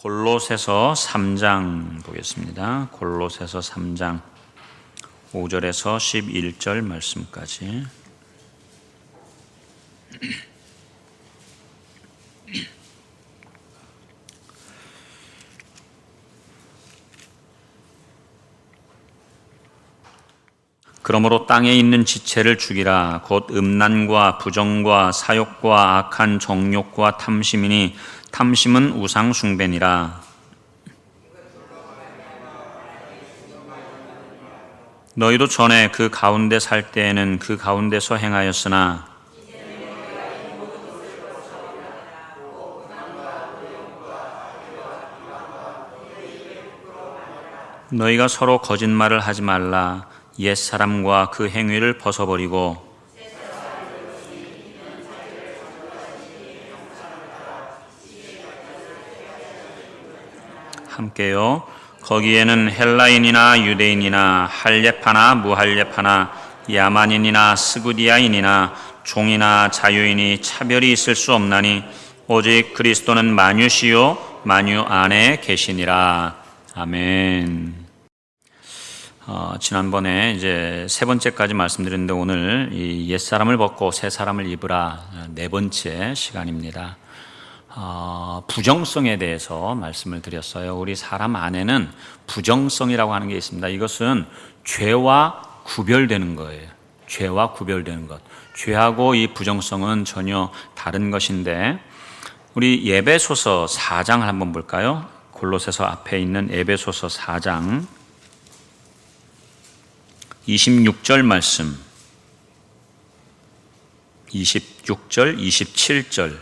골로새서 3장 보겠습니다. 골로새서 3장 5절에서 11절 말씀까지. 그러므로 땅에 있는 지체를 죽이라. 곧 음란과 부정과 사욕과 악한 정욕과 탐심이니 탐심은 우상 숭배니라. 너희도 전에 그 가운데 살 때에는 그 가운데서 행하였으나 너희가 서로 거짓말을 하지 말라. 옛사람과 그 행위를 벗어버리고 함께요. 거기에는 헬라인이나 유대인이나 할례파나 무할례파나 야만인이나 스구디아인이나 종이나 자유인이 차별이 있을 수 없나니 오직 그리스도는 만유시요 만유 안에 계시니라. 아멘. 지난번에 이제 세 번째까지 말씀드렸는데 오늘 이 옛사람을 벗고 새 사람을 입으라 네 번째 시간입니다. 부정성에 대해서 말씀을 드렸어요. 우리 사람 안에는 부정성이라고 하는 게 있습니다. 이것은 죄와 구별되는 거예요. 죄와 구별되는 것. 죄하고 이 부정성은 전혀 다른 것인데 우리 에베소서 4장을 한번 볼까요? 골로새서 앞에 있는 에베소서 4장 26절 말씀, 26절, 27절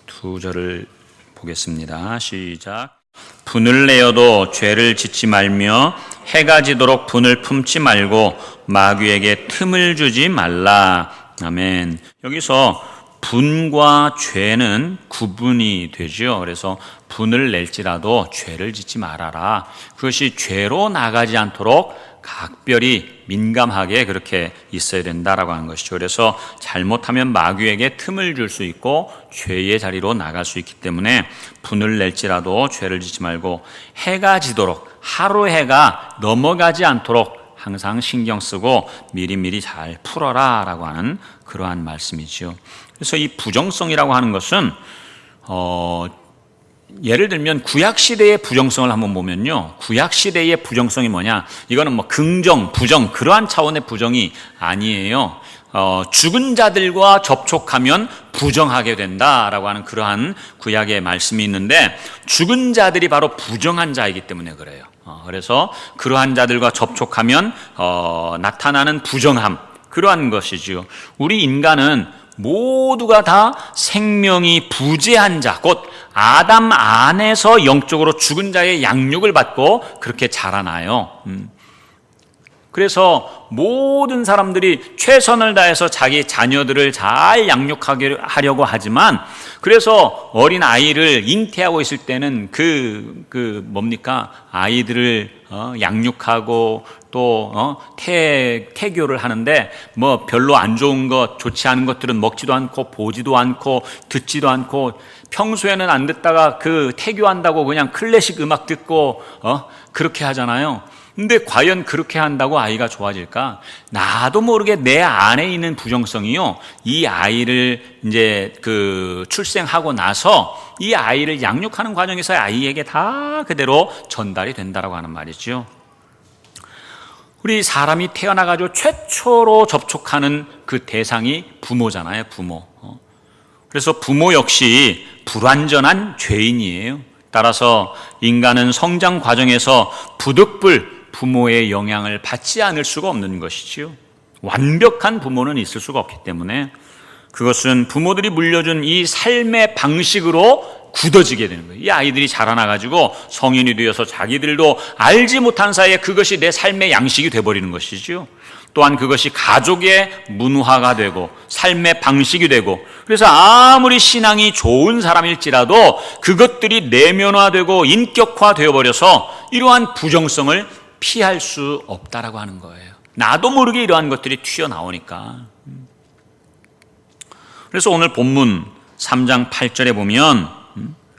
두 절을 보겠습니다. 시작. 분을 내어도 죄를 짓지 말며 해가 지도록 분을 품지 말고 마귀에게 틈을 주지 말라. 아멘. 여기서 분과 죄는 구분이 되죠. 그래서 분을 낼지라도 죄를 짓지 말아라. 그것이 죄로 나가지 않도록 각별히 민감하게 그렇게 있어야 된다라고 하는 것이죠. 그래서 잘못하면 마귀에게 틈을 줄 수 있고 죄의 자리로 나갈 수 있기 때문에 분을 낼지라도 죄를 짓지 말고 해가 지도록, 하루 해가 넘어가지 않도록 항상 신경 쓰고 미리미리 잘 풀어라 라고 하는 그러한 말씀이죠. 그래서 이 부정성이라고 하는 것은 예를 들면 구약시대의 부정성을 한번 보면요, 구약시대의 부정성이 뭐냐, 이거는 뭐 긍정, 부정 그러한 차원의 부정이 아니에요. 죽은 자들과 접촉하면 부정하게 된다라고 하는 그러한 구약의 말씀이 있는데 죽은 자들이 바로 부정한 자이기 때문에 그래요. 그래서 그러한 자들과 접촉하면 나타나는 부정함, 그러한 것이죠. 우리 인간은 모두가 다 생명이 부재한 자, 곧 아담 안에서 영적으로 죽은 자의 양육을 받고 그렇게 자라나요. 그래서 모든 사람들이 최선을 다해서 자기 자녀들을 잘 양육하려고 하지만, 그래서 어린 아이를 잉태하고 있을 때는 아이들을 양육하고 또 태교를 하는데 뭐 별로 안 좋은 것, 좋지 않은 것들은 먹지도 않고 보지도 않고 듣지도 않고, 평소에는 안 듣다가 그 태교한다고 그냥 클래식 음악 듣고 그렇게 하잖아요. 근데 과연 그렇게 한다고 아이가 좋아질까? 나도 모르게 내 안에 있는 부정성이요, 이 아이를 이제 출생하고 나서 이 아이를 양육하는 과정에서 아이에게 다 그대로 전달이 된다라고 하는 말이죠. 우리 사람이 태어나가지고 최초로 접촉하는 그 대상이 부모잖아요, 부모. 그래서 부모 역시 불완전한 죄인이에요. 따라서 인간은 성장 과정에서 부득불 부모의 영향을 받지 않을 수가 없는 것이지요. 완벽한 부모는 있을 수가 없기 때문에 그것은 부모들이 물려준 이 삶의 방식으로 굳어지게 되는 거예요. 이 아이들이 자라나가지고 성인이 되어서 자기들도 알지 못한 사이에 그것이 내 삶의 양식이 돼버리는 것이죠. 또한 그것이 가족의 문화가 되고 삶의 방식이 되고, 그래서 아무리 신앙이 좋은 사람일지라도 그것들이 내면화되고 인격화되어 버려서 이러한 부정성을 피할 수 없다라고 하는 거예요. 나도 모르게 이러한 것들이 튀어나오니까. 그래서 오늘 본문 3장 8절에 보면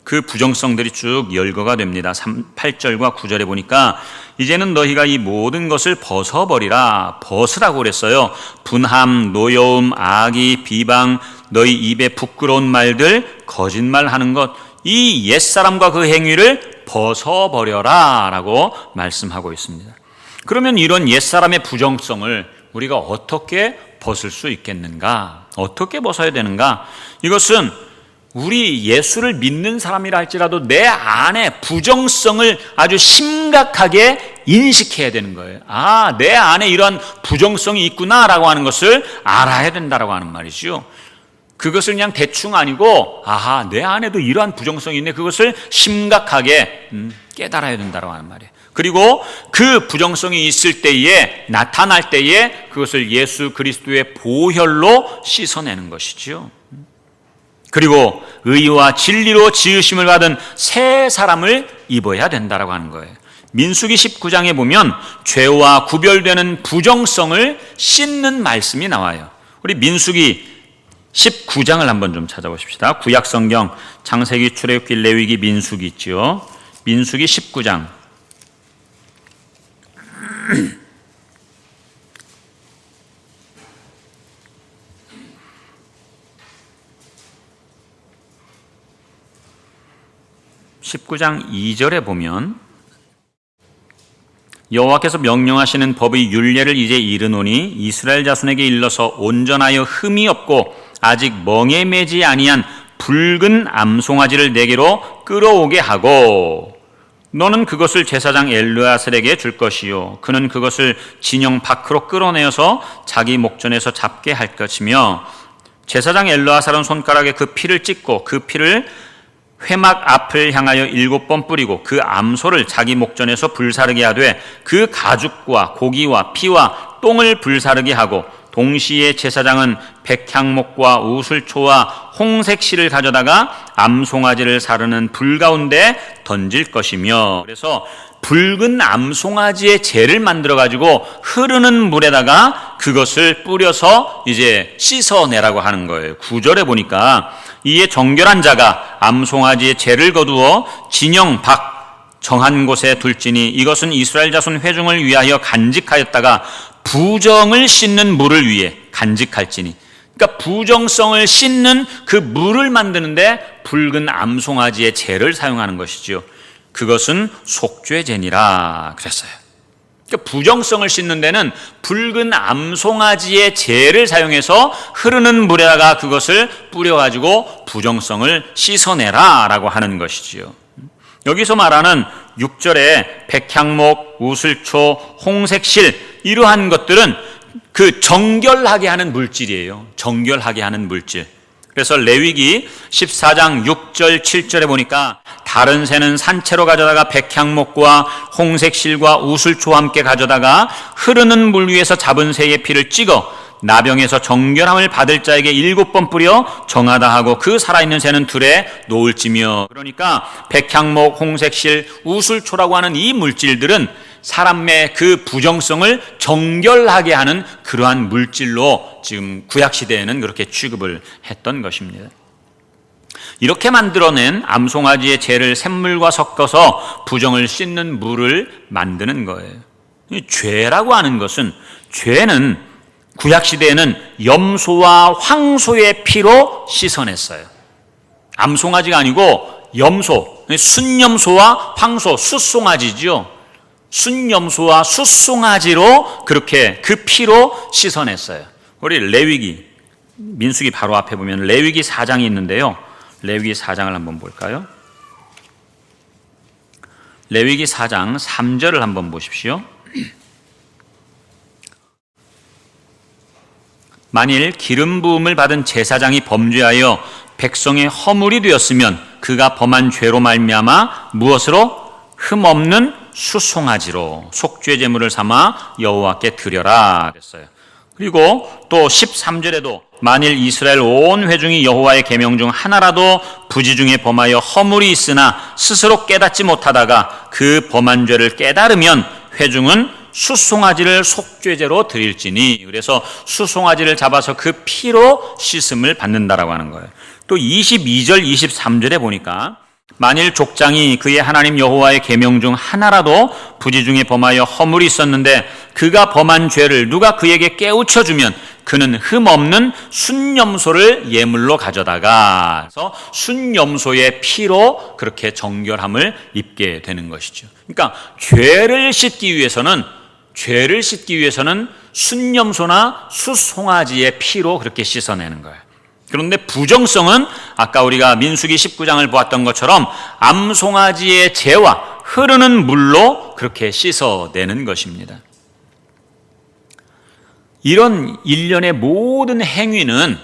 그 부정성들이 쭉 열거가 됩니다. 8절과 9절에 보니까 이제는 너희가 이 모든 것을 벗어버리라. 벗으라고 그랬어요. 분함, 노여움, 악의, 비방, 너희 입에 부끄러운 말들, 거짓말하는 것, 이 옛사람과 그 행위를 벗어버려라 라고 말씀하고 있습니다. 그러면 이런 옛사람의 부정성을 우리가 어떻게 벗을 수 있겠는가? 어떻게 벗어야 되는가? 이것은 우리 예수를 믿는 사람이라 할지라도 내 안에 부정성을 아주 심각하게 인식해야 되는 거예요. 아, 내 안에 이런 부정성이 있구나라고 하는 것을 알아야 된다라고 하는 말이죠. 그것을 그냥 대충 아니고, 아하, 내 안에도 이러한 부정성이 있네. 그것을 심각하게 깨달아야 된다라고 하는 말이에요. 그리고 그 부정성이 있을 때에, 나타날 때에 그것을 예수 그리스도의 보혈로 씻어내는 것이죠. 그리고 의와 진리로 지으심을 받은 새 사람을 입어야 된다라고 하는 거예요. 민수기 19장에 보면 죄와 구별되는 부정성을 씻는 말씀이 나와요. 우리 민수기 19장을 한번 좀 찾아보십시다. 구약성경 창세기, 출애굽기, 레위기, 민수기 있죠. 민수기 19장. (19장) 2절에 보면 여호와께서 명령하시는 법의 율례를 이제 이르노니 이스라엘 자손에게 일러서 온전하여 흠이 없고 아직 멍에 매지 아니한 붉은 암송아지를 내게로 끌어오게 하고 너는 그것을 제사장 엘르아살에게 줄 것이요 그는 그것을 진영 밖으로 끌어내어서 자기 목전에서 잡게 할 것이며 제사장 엘르아살은 손가락에 그 피를 찍고 그 피를 회막 앞을 향하여 7번 뿌리고 그 암소를 자기 목전에서 불사르게 하되 그 가죽과 고기와 피와 똥을 불사르게 하고 동시에 제사장은 백향목과 우슬초와 홍색실을 가져다가 암송아지를 사르는 불 가운데 던질 것이며 그래서 붉은 암송아지의 재를 만들어 가지고 흐르는 물에다가 그것을 뿌려서 이제 씻어내라고 하는 거예요. 9절에 보니까 이에 정결한 자가 암송아지의 재를 거두어 진영 밖 정한 곳에 둘지니 이것은 이스라엘 자손 회중을 위하여 간직하였다가 부정을 씻는 물을 위해 간직할지니 그러니까 부정성을 씻는 그 물을 만드는데 붉은 암송아지의 재를 사용하는 것이죠. 그것은 속죄제니라 그랬어요. 그러니까 부정성을 씻는 데는 붉은 암송아지의 재를 사용해서 흐르는 물에다가 그것을 뿌려가지고 부정성을 씻어내라 라고 하는 것이지요. 여기서 말하는 6절에 백향목, 우슬초, 홍색실 이러한 것들은 그 정결하게 하는 물질이에요. 정결하게 하는 물질. 그래서 레위기 14장 6절 7절에 보니까 다른 새는 산채로 가져다가 백향목과 홍색실과 우슬초와 함께 가져다가 흐르는 물 위에서 잡은 새의 피를 찍어 나병에서 정결함을 받을 자에게 7번 뿌려 정하다 하고 그 살아있는 새는 들에 놓을지며 그러니까 백향목, 홍색실, 우슬초라고 하는 이 물질들은 사람의 그 부정성을 정결하게 하는 그러한 물질로 지금 구약시대에는 그렇게 취급을 했던 것입니다. 이렇게 만들어낸 암송아지의 재를 샘물과 섞어서 부정을 씻는 물을 만드는 거예요. 죄라고 하는 것은 죄는 구약시대에는 염소와 황소의 피로 씻어냈어요. 암송아지가 아니고 염소, 순염소와 황소, 숫송아지죠. 순염소와 숫송아지로 그렇게 그 피로 씻어냈어요. 우리 레위기, 민수기 바로 앞에 보면 레위기 4장이 있는데요. 레위기 4장을 한번 볼까요? 레위기 4장 3절을 한번 보십시오. 만일 기름 부음을 받은 제사장이 범죄하여 백성의 허물이 되었으면 그가 범한 죄로 말미암아 무엇으로? 흠없는 수송아지로 속죄 제물을 삼아 여호와께 드려라 그랬어요. 그리고 또 13절에도 만일 이스라엘 온 회중이 여호와의 계명 중 하나라도 부지 중에 범하여 허물이 있으나 스스로 깨닫지 못하다가 그 범한 죄를 깨달으면 회중은 수송아지를 속죄제로 드릴지니 그래서 수송아지를 잡아서 그 피로 씻음을 받는다라고 하는 거예요. 또 22절 23절에 보니까 만일 족장이 그의 하나님 여호와의 계명 중 하나라도 부지 중에 범하여 허물이 있었는데 그가 범한 죄를 누가 그에게 깨우쳐 주면 그는 흠없는 순염소를 예물로 가져다가 순염소의 피로 그렇게 정결함을 입게 되는 것이죠. 그러니까 죄를 씻기 위해서는 순염소나 숫송아지의 피로 그렇게 씻어내는 거예요. 그런데 부정성은 아까 우리가 민수기 19장을 보았던 것처럼 암송아지의 재와 흐르는 물로 그렇게 씻어내는 것입니다. 이런 일련의 모든 행위는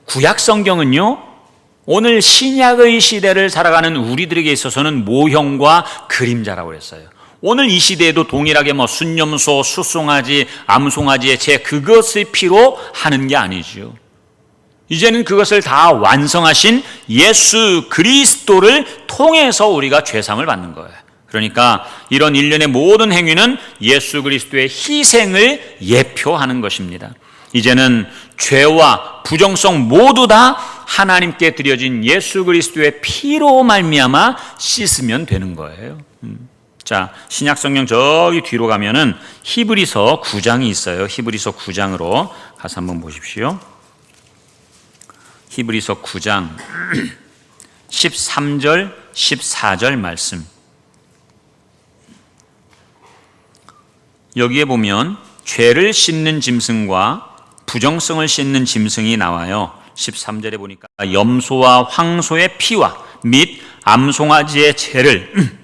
구약 성경은요, 오늘 신약의 시대를 살아가는 우리들에게 있어서는 모형과 그림자라고 했어요. 오늘 이 시대에도 동일하게 순염소, 숫송아지, 암송아지의 재 그것의 피로 하는 게 아니지요. 이제는 그것을 다 완성하신 예수 그리스도를 통해서 우리가 죄사함을 받는 거예요. 그러니까 이런 일련의 모든 행위는 예수 그리스도의 희생을 예표하는 것입니다. 이제는 죄와 부정성 모두 다 하나님께 드려진 예수 그리스도의 피로 말미암아 씻으면 되는 거예요. 자, 신약 성경 저기 뒤로 가면은 히브리서 9장이 있어요. 히브리서 9장으로 가서 한번 보십시오. 히브리서 9장 13절 14절 말씀. 여기에 보면 죄를 씻는 짐승과 부정성을 씻는 짐승이 나와요. 13절에 보니까 염소와 황소의 피와 및 암송아지의 죄를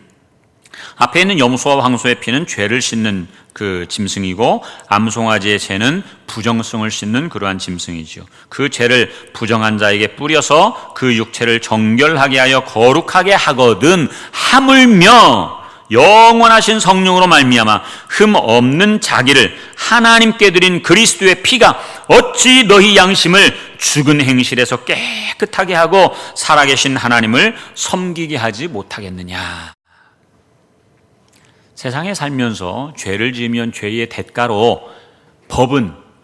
앞에 있는 염소와 황소의 피는 죄를 씻는 그 짐승이고 암송아지의 죄는 부정성을 씻는 그러한 짐승이죠. 그 죄를 부정한 자에게 뿌려서 그 육체를 정결하게 하여 거룩하게 하거든 하물며 영원하신 성령으로 말미암아 흠 없는 자기를 하나님께 드린 그리스도의 피가 어찌 너희 양심을 죽은 행실에서 깨끗하게 하고 살아계신 하나님을 섬기게 하지 못하겠느냐. 세상에 살면서 죄를 지으면 죄의 대가로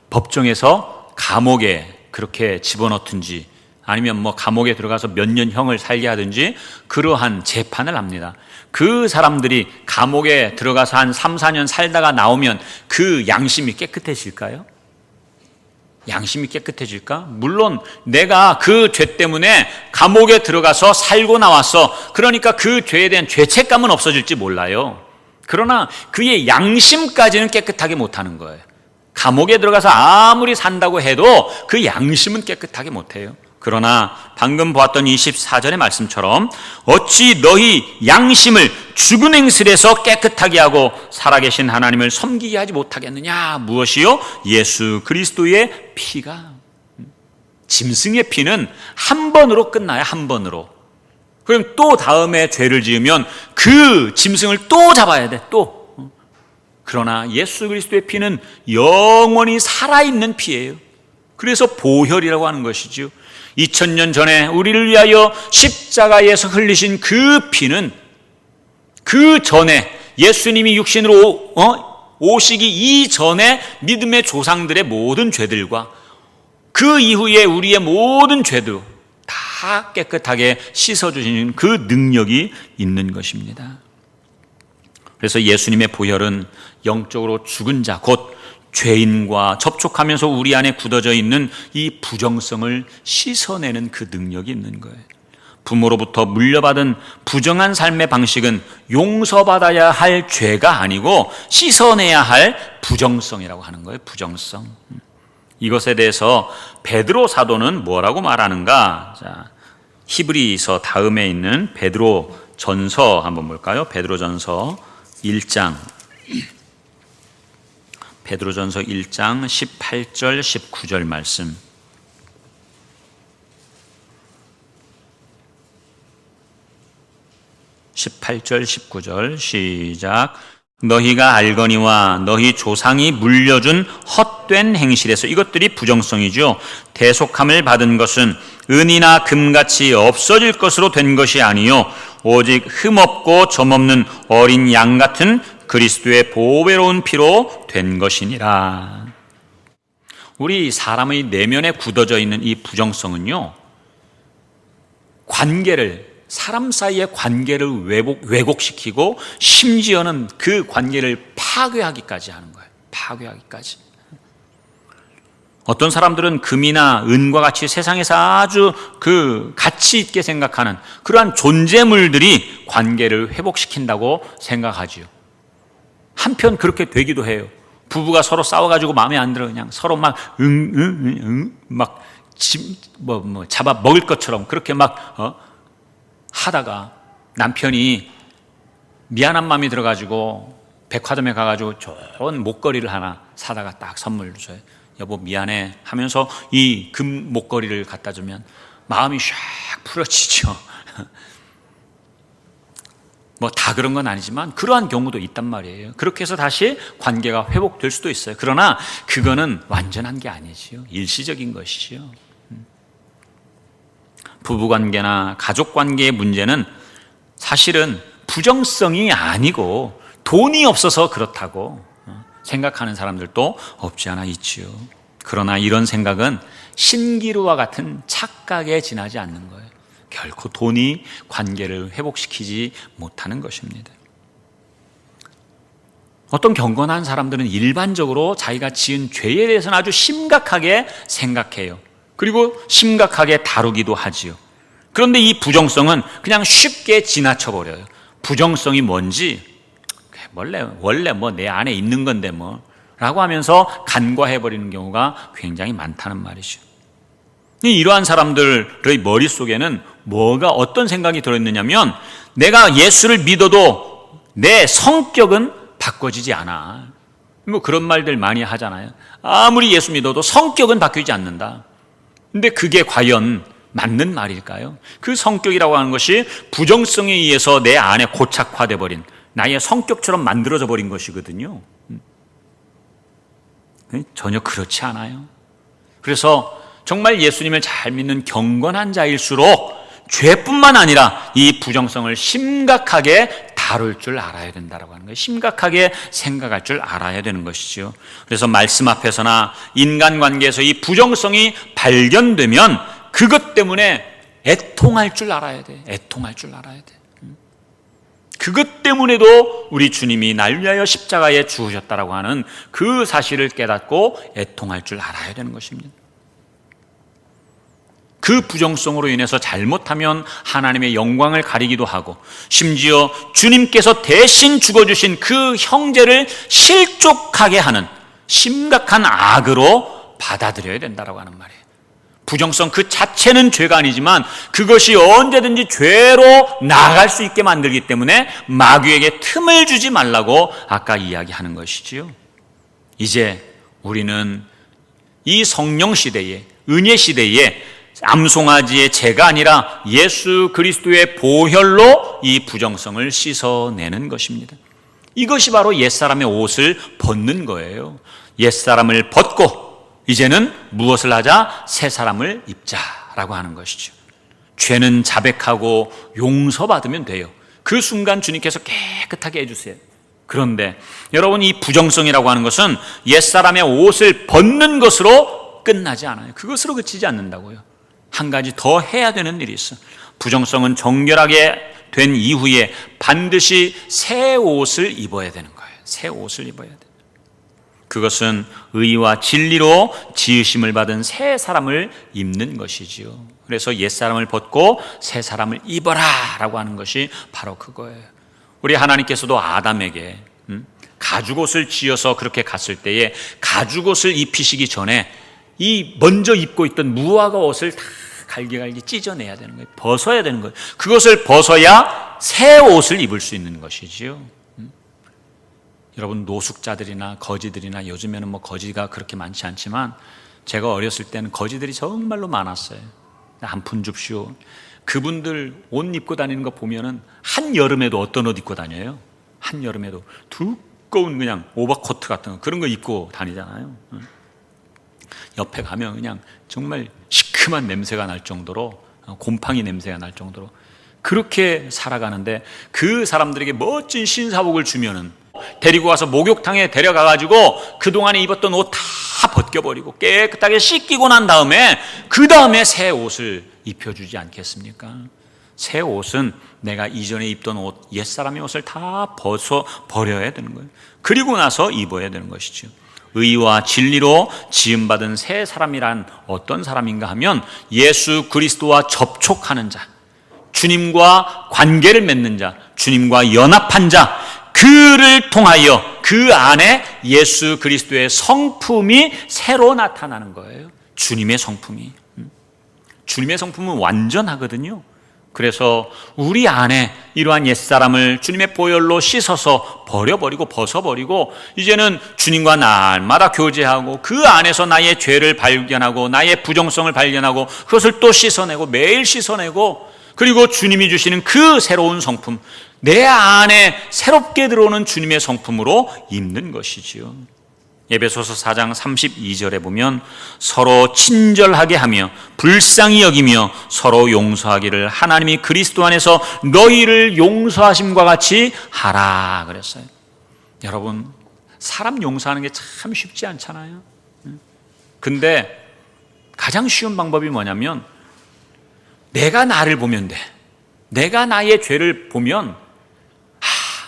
법정에서 감옥에 그렇게 집어넣든지 아니면 감옥에 들어가서 몇 년 형을 살게 하든지 그러한 재판을 합니다. 그 사람들이 감옥에 들어가서 한 3, 4년 살다가 나오면 그 양심이 깨끗해질까요? 양심이 깨끗해질까? 물론 내가 그 죄 때문에 감옥에 들어가서 살고 나왔어. 그러니까 그 죄에 대한 죄책감은 없어질지 몰라요. 그러나 그의 양심까지는 깨끗하게 못하는 거예요. 감옥에 들어가서 아무리 산다고 해도 그 양심은 깨끗하게 못해요. 그러나 방금 보았던 24절의 말씀처럼 어찌 너희 양심을 죽은 행실에서 깨끗하게 하고 살아계신 하나님을 섬기게 하지 못하겠느냐. 무엇이요? 예수 그리스도의 피가. 짐승의 피는 한 번으로 끝나요. 한 번으로. 그럼 또 다음에 죄를 지으면 그 짐승을 또 잡아야 돼. 또. 그러나 예수 그리스도의 피는 영원히 살아있는 피예요. 그래서 보혈이라고 하는 것이죠. 2000년 전에 우리를 위하여 십자가에서 흘리신 그 피는 그 전에 예수님이 육신으로 오시기 이전에 믿음의 조상들의 모든 죄들과 그 이후에 우리의 모든 죄도 다 깨끗하게 씻어주시는 그 능력이 있는 것입니다. 그래서 예수님의 보혈은 영적으로 죽은 자, 곧 죄인과 접촉하면서 우리 안에 굳어져 있는 이 부정성을 씻어내는 그 능력이 있는 거예요. 부모로부터 물려받은 부정한 삶의 방식은 용서받아야 할 죄가 아니고 씻어내야 할 부정성이라고 하는 거예요. 부정성. 이것에 대해서 베드로 사도는 뭐라고 말하는가? 자, 히브리서 다음에 있는 베드로 전서 한번 볼까요? 베드로 전서 1장. 베드로전서 1장 18절 19절 말씀. (18절) (19절) 시작. 너희가 알거니와 너희 조상이 물려준 헛된 행실에서, 이것들이 부정성이죠. 대속함을 받은 것은 은이나 금같이 없어질 것으로 된 것이 아니요 오직 흠없고 점없는 어린 양 같은 그리스도의 보배로운 피로 된 것이니라. 우리 사람의 내면에 굳어져 있는 이 부정성은요, 관계를 사람 사이의 관계를 왜곡시키고 심지어는 그 관계를 파괴하기까지 하는 거예요. 파괴하기까지. 어떤 사람들은 금이나 은과 같이 세상에서 아주 그 가치 있게 생각하는 그러한 존재물들이 관계를 회복시킨다고 생각하지요. 한편 그렇게 되기도 해요. 부부가 서로 싸워가지고 마음에 안 들어 그냥 서로 막 막 잡아 먹을 것처럼 그렇게 막 하다가 남편이 미안한 마음이 들어가지고 백화점에 가가지고 좋은 목걸이를 하나 사다가 딱 선물로 줘요. 여보 미안해 하면서 이 금 목걸이를 갖다 주면 마음이 샥 풀어지죠. 뭐 다 그런 건 아니지만 그러한 경우도 있단 말이에요. 그렇게 해서 다시 관계가 회복될 수도 있어요. 그러나 그거는 완전한 게 아니지요. 일시적인 것이지요. 부부관계나 가족관계의 문제는 사실은 부정성이 아니고 돈이 없어서 그렇다고 생각하는 사람들도 없지 않아 있지요. 그러나 이런 생각은 신기루와 같은 착각에 지나지 않는 거예요. 결코 돈이 관계를 회복시키지 못하는 것입니다. 어떤 경건한 사람들은 일반적으로 자기가 지은 죄에 대해서는 아주 심각하게 생각해요. 그리고 심각하게 다루기도 하지요. 그런데 이 부정성은 그냥 쉽게 지나쳐버려요. 부정성이 뭔지 원래 뭐 내 안에 있는 건데 뭐 라고 하면서 간과해버리는 경우가 굉장히 많다는 말이죠. 이러한 사람들의 머릿속에는 뭐가 어떤 생각이 들어있느냐면 내가 예수를 믿어도 내 성격은 바꿔지지 않아. 뭐 그런 말들 많이 하잖아요. 아무리 예수 믿어도 성격은 바뀌지 않는다. 근데 그게 과연 맞는 말일까요? 그 성격이라고 하는 것이 부정성에 의해서 내 안에 고착화돼 버린 나의 성격처럼 만들어져 버린 것이거든요. 전혀 그렇지 않아요. 그래서 정말 예수님을 잘 믿는 경건한 자일수록 죄뿐만 아니라 이 부정성을 심각하게 다룰 줄 알아야 된다고 하는 거예요. 심각하게 생각할 줄 알아야 되는 것이죠. 그래서 말씀 앞에서나 인간관계에서 이 부정성이 발견되면 그것 때문에 애통할 줄 알아야 돼. 애통할 줄 알아야 돼. 그것 때문에도 우리 주님이 날 위하여 십자가에 죽으셨다라고 하는 그 사실을 깨닫고 애통할 줄 알아야 되는 것입니다. 그 부정성으로 인해서 잘못하면 하나님의 영광을 가리기도 하고 심지어 주님께서 대신 죽어주신 그 형제를 실족하게 하는 심각한 악으로 받아들여야 된다고 하는 말이에요. 부정성 그 자체는 죄가 아니지만 그것이 언제든지 죄로 나아갈 수 있게 만들기 때문에 마귀에게 틈을 주지 말라고 아까 이야기하는 것이지요. 이제 우리는 이 성령 시대에 은혜 시대에 암송아지의 죄가 아니라 예수 그리스도의 보혈로 이 부정성을 씻어내는 것입니다. 이것이 바로 옛사람의 옷을 벗는 거예요. 옛사람을 벗고 이제는 무엇을 하자? 새 사람을 입자라고 하는 것이죠. 죄는 자백하고 용서받으면 돼요. 그 순간 주님께서 깨끗하게 해주세요. 그런데 여러분 이 부정성이라고 하는 것은 옛사람의 옷을 벗는 것으로 끝나지 않아요. 그것으로 그치지 않는다고요. 한 가지 더 해야 되는 일이 있어. 부정성은 정결하게 된 이후에 반드시 새 옷을 입어야 되는 거예요. 새 옷을 입어야 돼요. 그것은 의와 진리로 지으심을 받은 새 사람을 입는 것이지요. 그래서 옛사람을 벗고 새 사람을 입어라 라고 하는 것이 바로 그거예요. 우리 하나님께서도 아담에게 가죽옷을 지어서 그렇게 갔을 때에 가죽옷을 입히시기 전에 이 먼저 입고 있던 무화과 옷을 다 갈기갈기 찢어내야 되는 거예요. 벗어야 되는 거예요. 그것을 벗어야 새 옷을 입을 수 있는 것이지요. 여러분 노숙자들이나 거지들이나 요즘에는 뭐 거지가 그렇게 많지 않지만 제가 어렸을 때는 거지들이 정말로 많았어요. 한 푼 줍시오. 그분들 옷 입고 다니는 거 보면은 한여름에도 어떤 옷 입고 다녀요? 한여름에도 두꺼운 그냥 오버코트 같은 거 그런 거 입고 다니잖아요. 옆에 가면 그냥 정말 시큼한 냄새가 날 정도로 곰팡이 냄새가 날 정도로 그렇게 살아가는데 그 사람들에게 멋진 신사복을 주면은 데리고 가서 목욕탕에 데려가가지고 그동안에 입었던 옷 다 벗겨버리고 깨끗하게 씻기고 난 다음에 그 다음에 새 옷을 입혀주지 않겠습니까? 새 옷은 내가 이전에 입던 옷, 옛사람의 옷을 다 벗어 버려야 되는 거예요. 그리고 나서 입어야 되는 것이죠. 의와 진리로 지음받은 새 사람이란 어떤 사람인가 하면 예수 그리스도와 접촉하는 자, 주님과 관계를 맺는 자, 주님과 연합한 자, 그를 통하여 그 안에 예수 그리스도의 성품이 새로 나타나는 거예요. 주님의 성품이. 주님의 성품은 완전하거든요. 그래서 우리 안에 이러한 옛사람을 주님의 보혈로 씻어서 버려버리고 벗어버리고 이제는 주님과 날마다 교제하고 그 안에서 나의 죄를 발견하고 나의 부정성을 발견하고 그것을 또 씻어내고 매일 씻어내고 그리고 주님이 주시는 그 새로운 성품, 내 안에 새롭게 들어오는 주님의 성품으로 입는 것이지요. 에베소서 4장 32절에 보면 서로 친절하게 하며 불쌍히 여기며 서로 용서하기를 하나님이 그리스도 안에서 너희를 용서하심과 같이 하라 그랬어요. 여러분, 사람 용서하는 게 참 쉽지 않잖아요. 근데 가장 쉬운 방법이 뭐냐면 내가 나를 보면 돼. 내가 나의 죄를 보면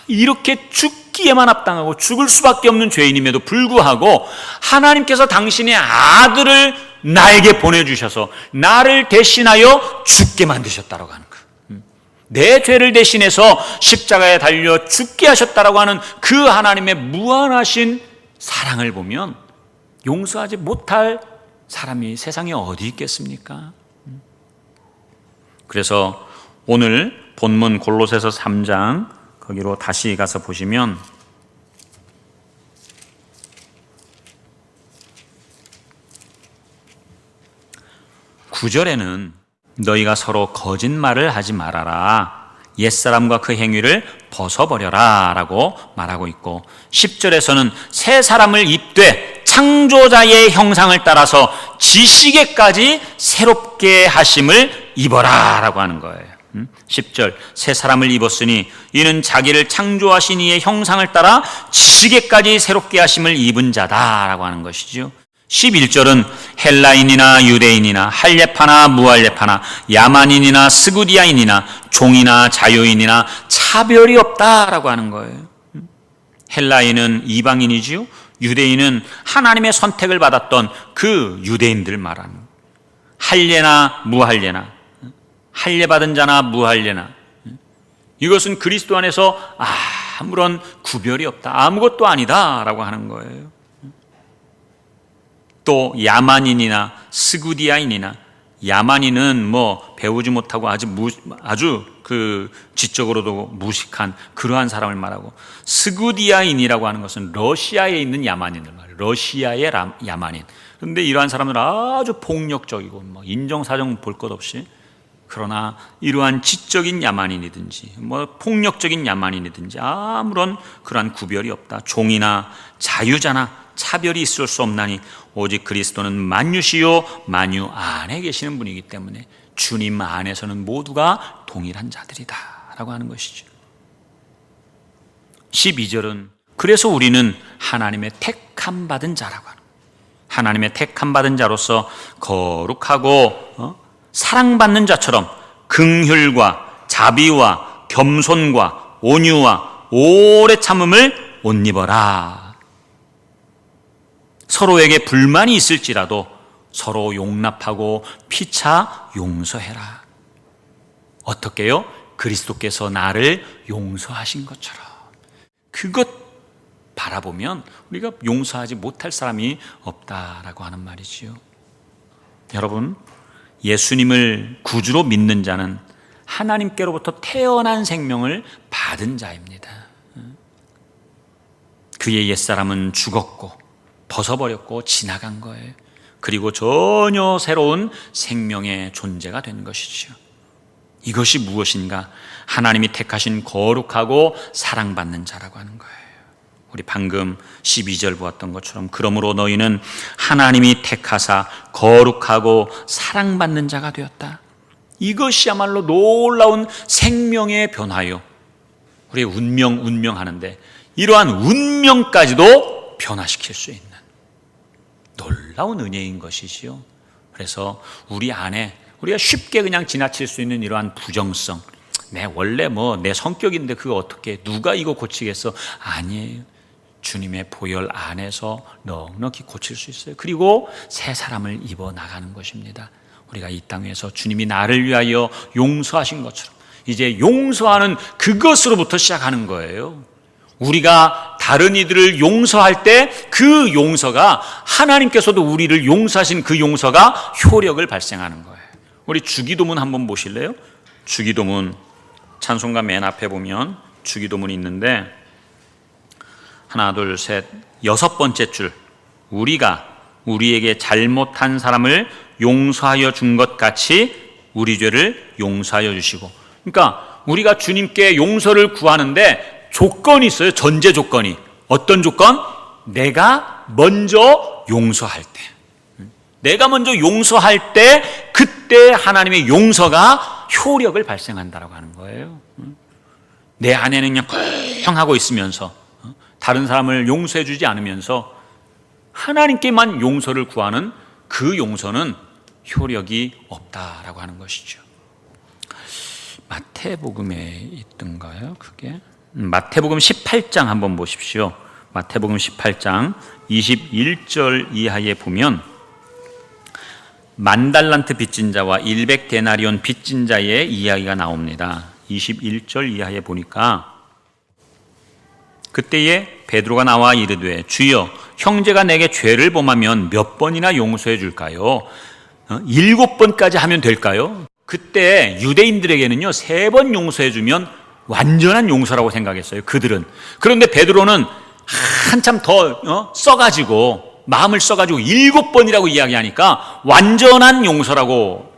이렇게 죽기에만 합당하고 죽을 수밖에 없는 죄인임에도 불구하고 하나님께서 당신의 아들을 나에게 보내주셔서 나를 대신하여 죽게 만드셨다라고 하는 거예요. 내 죄를 대신해서 십자가에 달려 죽게 하셨다라고 하는 그 하나님의 무한하신 사랑을 보면 용서하지 못할 사람이 세상에 어디 있겠습니까? 그래서 오늘 본문 골로새서 3장 거기로 다시 가서 보시면 (9절에는) 너희가 서로 거짓말을 하지 말아라. 옛사람과 그 행위를 벗어버려라 라고 말하고 있고 10절에서는 새 사람을 입되 창조자의 형상을 따라서 지식에까지 새롭게 하심을 입어라 라고 하는 거예요. 10절 새 사람을 입었으니 이는 자기를 창조하신 이의 형상을 따라 지식에까지 새롭게 하심을 입은 자다라고 하는 것이죠. 11절은 헬라인이나 유대인이나 할례파나 무할례파나 야만인이나 스구디아인이나 종이나 자유인이나 차별이 없다라고 하는 거예요. 헬라인은 이방인이지요. 유대인은 하나님의 선택을 받았던 그 유대인들 말하는 거예요. 할례나 무할례나 할례받은 자나 무할례나 이것은 그리스도 안에서 아무런 구별이 없다. 아무것도 아니다라고 하는 거예요. 또 야만인이나 스구디아인이나 야만인은 뭐 배우지 못하고 아주 그 지적으로도 무식한 그러한 사람을 말하고 스구디아인이라고 하는 것은 러시아에 있는 야만인을 말해요. 러시아의 야만인. 그런데 이러한 사람들은 아주 폭력적이고 뭐 인정사정 볼 것 없이 그러나 이러한 지적인 야만인이든지 뭐 폭력적인 야만인이든지 아무런 그러한 구별이 없다. 종이나 자유자나 차별이 있을 수 없나니 오직 그리스도는 만유시요 만유 안에 계시는 분이기 때문에 주님 안에서는 모두가 동일한 자들이다 라고 하는 것이죠. 12절은 그래서 우리는 하나님의 택함 받은 자라고 하는 거예요. 하나님의 택함 받은 자로서 거룩하고 사랑받는 자처럼 긍휼과 자비와 겸손과 온유와 오래 참음을 옷 입어라. 서로에게 불만이 있을지라도 서로 용납하고 피차 용서해라. 어떻게요? 그리스도께서 나를 용서하신 것처럼. 그것 바라보면 우리가 용서하지 못할 사람이 없다라고 하는 말이지요. 여러분, 예수님을 구주로 믿는 자는 하나님께로부터 태어난 생명을 받은 자입니다. 그의 옛사람은 죽었고 벗어버렸고 지나간 거예요. 그리고 전혀 새로운 생명의 존재가 된 것이죠. 이것이 무엇인가? 하나님이 택하신 거룩하고 사랑받는 자라고 하는 거예요. 우리 방금 12절 보았던 것처럼 그러므로 너희는 하나님이 택하사 거룩하고 사랑받는 자가 되었다. 이것이야말로 놀라운 생명의 변화요. 우리의 운명하는데 이러한 운명까지도 변화시킬 수 있는 놀라운 은혜인 것이지요. 그래서 우리 안에 우리가 쉽게 그냥 지나칠 수 있는 이러한 부정성, 원래 내 성격인데 그거 어떻게 누가 이거 고치겠어? 아니에요. 주님의 보혈 안에서 넉넉히 고칠 수 있어요. 그리고 새 사람을 입어 나가는 것입니다. 우리가 이 땅에서 주님이 나를 위하여 용서하신 것처럼 이제 용서하는 그것으로부터 시작하는 거예요. 우리가 다른 이들을 용서할 때 그 용서가 하나님께서도 우리를 용서하신 그 용서가 효력을 발생하는 거예요. 우리 주기도문 한번 보실래요? 주기도문 찬송가 맨 앞에 보면 주기도문이 있는데 하나 둘 셋 6번째 줄, 우리가 우리에게 잘못한 사람을 용서하여 준 것 같이 우리 죄를 용서하여 주시고. 그러니까 우리가 주님께 용서를 구하는데 조건이 있어요. 전제 조건이. 어떤 조건? 내가 먼저 용서할 때. 내가 먼저 용서할 때 그때 하나님의 용서가 효력을 발생한다라고 하는 거예요. 내 안에는 그냥 끙하고 있으면서 다른 사람을 용서해 주지 않으면서 하나님께만 용서를 구하는 그 용서는 효력이 없다라고 하는 것이죠. 마태복음에 있던가요? 그게 마태복음 18장 한번 보십시오. 마태복음 18장 21절 이하에 보면 만달란트 빚진 자와 100데나리온 빚진 자의 이야기가 나옵니다. 21절 이하에 보니까 그때에 베드로가 나와 이르되 주여 형제가 내게 죄를 범하면 몇 번이나 용서해 줄까요? 7번까지 하면 될까요? 그때 유대인들에게는요 3번 용서해 주면 완전한 용서라고 생각했어요. 그들은. 그런데 베드로는 한참 더 써가지고 마음을 써가지고 7번이라고 이야기하니까 완전한 용서라고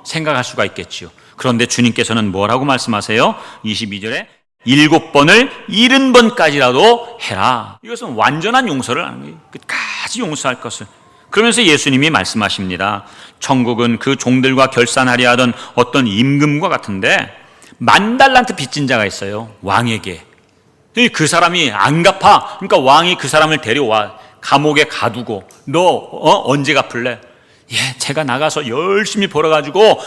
생각할 수가 있겠지요. 그런데 주님께서는 뭐라고 말씀하세요? 22절에 7번을 70번까지라도 해라. 이것은 완전한 용서를 하는 거예요. 끝까지 용서할 것을. 그러면서 예수님이 말씀하십니다. 천국은 그 종들과 결산하려 하던 어떤 임금과 같은데 10,000달란트 빚진 자가 있어요. 왕에게. 그 사람이 안 갚아. 그러니까 왕이 그 사람을 데려와 감옥에 가두고 너 언제 갚을래? 제가 나가서 열심히 벌어가지고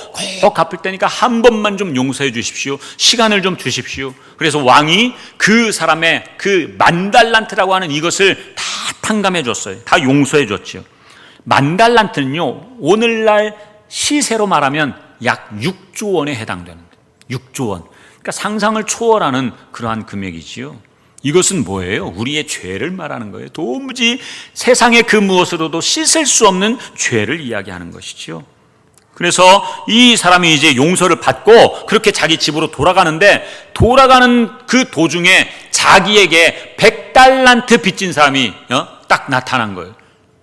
꼭 갚을 테니까 한 번만 좀 용서해 주십시오. 시간을 좀 주십시오. 그래서 왕이 그 사람의 그 10,000달란트라고 하는 이것을 다 탕감해 줬어요. 다 용서해 줬죠. 10,000달란트는요 오늘날 시세로 말하면 약 6조 원에 해당되는 6조 원. 그러니까 상상을 초월하는 그러한 금액이지요. 이것은 뭐예요? 우리의 죄를 말하는 거예요. 도무지 세상의 그 무엇으로도 씻을 수 없는 죄를 이야기하는 것이지요. 그래서 이 사람이 이제 용서를 받고 그렇게 자기 집으로 돌아가는데 돌아가는 그 도중에 자기에게 100달란트 빚진 사람이 딱 나타난 거예요.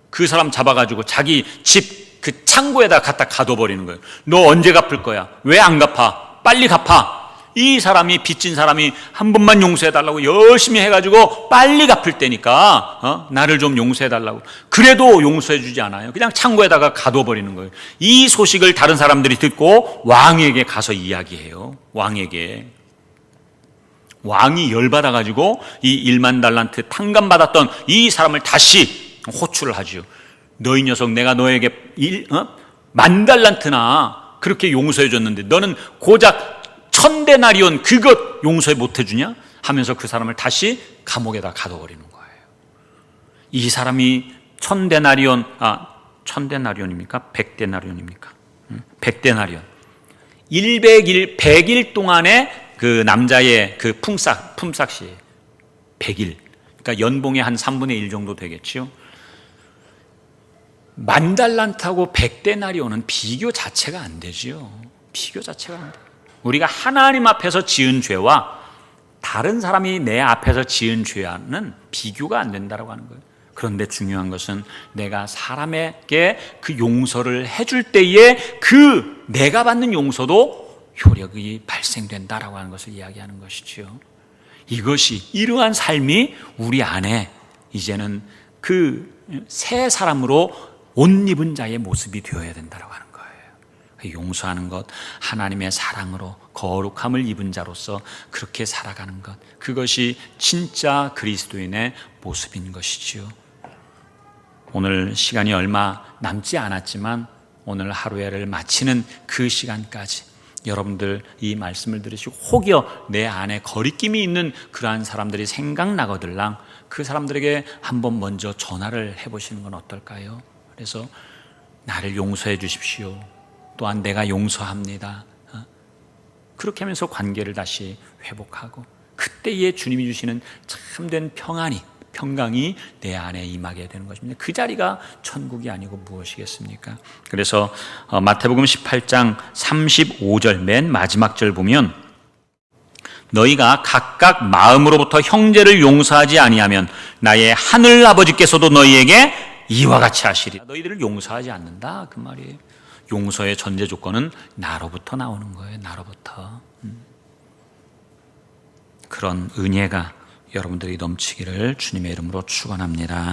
그 사람 잡아가지고 자기 집 그 창고에다 갖다 가둬버리는 거예요. 너 언제 갚을 거야? 왜 안 갚아? 빨리 갚아. 이 사람이 빚진 사람이 한 번만 용서해달라고 열심히 해가지고 빨리 갚을 때니까 나를 좀 용서해달라고. 그래도 용서해주지 않아요. 그냥 창고에다가 가둬버리는 거예요. 이 소식을 다른 사람들이 듣고 왕에게 가서 이야기해요. 왕에게. 왕이 열받아가지고 이 10,000달란트 탕감받았던 이 사람을 다시 호출을 하죠. 너희 녀석, 내가 너에게 10,000달란트나 그렇게 용서해 줬는데 너는 고작 1,000데나리온 그것 용서해 못 해주냐? 하면서 그 사람을 다시 감옥에다 가둬버리는 거예요. 이 사람이 1,000데나리온입니까? 100데나리온입니까? 100데나리온. 100일 동안의 그 남자의 그 품삯이에요. 100일. 그러니까 연봉의 한 3분의 1 정도 되겠지요. 10,000달란트하고 100데나리온은 비교 자체가 안 되지요. 비교 자체가 안 돼요. 우리가 하나님 앞에서 지은 죄와 다른 사람이 내 앞에서 지은 죄와는 비교가 안 된다고 하는 거예요. 그런데 중요한 것은 내가 사람에게 그 용서를 해줄 때에 그 내가 받는 용서도 효력이 발생된다라고 하는 것을 이야기하는 것이지요. 이것이 이러한 삶이 우리 안에 이제는 그 새 사람으로 옷 입은 자의 모습이 되어야 된다고 하는 거예요. 용서하는 것, 하나님의 사랑으로 거룩함을 입은 자로서 그렇게 살아가는 것, 그것이 진짜 그리스도인의 모습인 것이지요. 오늘 시간이 얼마 남지 않았지만 오늘 하루를 마치는 그 시간까지 여러분들 이 말씀을 들으시고 혹여 내 안에 거리낌이 있는 그러한 사람들이 생각나거들랑 그 사람들에게 한번 먼저 전화를 해보시는 건 어떨까요? 그래서 나를 용서해 주십시오. 또한 내가 용서합니다. 그렇게 하면서 관계를 다시 회복하고 그때에 주님이 주시는 참된 평강이 내 안에 임하게 되는 것입니다. 그 자리가 천국이 아니고 무엇이겠습니까? 그래서 마태복음 18장 35절 맨 마지막 절 보면 너희가 각각 마음으로부터 형제를 용서하지 아니하면 나의 하늘 아버지께서도 너희에게 이와 같이 하시리. 너희들을 용서하지 않는다 그 말이에요. 용서의 전제 조건은 나로부터 나오는 거예요. 나로부터. 그런 은혜가 여러분들이 넘치기를 주님의 이름으로 축원합니다.